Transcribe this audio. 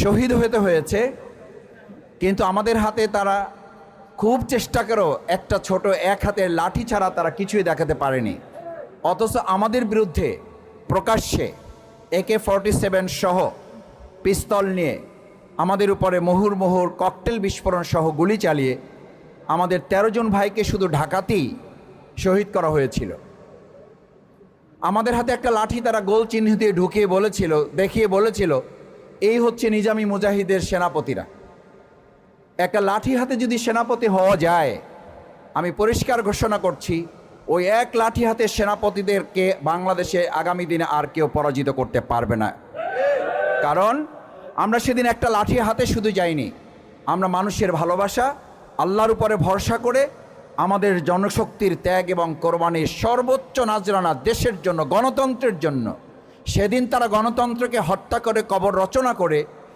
শহীদ হতে হয়েছে, কিন্তু আমাদের হাতে তারা খুব চেষ্টা করেও একটা ছোট এক হাতের লাঠি ছাড়া তারা কিছুই দেখাতে পারেনি। অথচ আমাদের বিরুদ্ধে প্রকাশ্যে AK-47 সহ পিস্তল নিয়ে আমাদের উপরে মুহুর্মুহুর ককটেল বিস্ফোরণ সহ গুলি চালিয়ে আমাদের 13 জন ভাইকে শুধু ঢাকাতেই শহীদ করা হয়েছিল। আমাদের হাতে একটা লাঠি তারা গোল চিহ্ন দিয়ে দেখিয়ে বলেছিল এই হচ্ছে নিজামী মুজাহিদের সেনাপতিরা। একটা লাঠি হাতে যদি সেনাপতি হওয়া যায়, আমি পরিষ্কার ঘোষণা করছি ওই এক লাঠি হাতে সেনাপতিদেরকে বাংলাদেশে আগামী দিনে আর কেউ পরাজিত করতে পারবে না। কারণ আমরা সেদিন একটা লাঠি হাতে শুধু যাইনি, আমরা মানুষের ভালোবাসা, আল্লাহর উপরে ভরসা করে আমাদের জনশক্তির ত্যাগ এবং কোরবানির সর্বোচ্চ নাজরানা দেশের জন্য, গণতন্ত্রের জন্য। সেদিন তারা গণতন্ত্রকে হত্যা করে কবর রচনা করে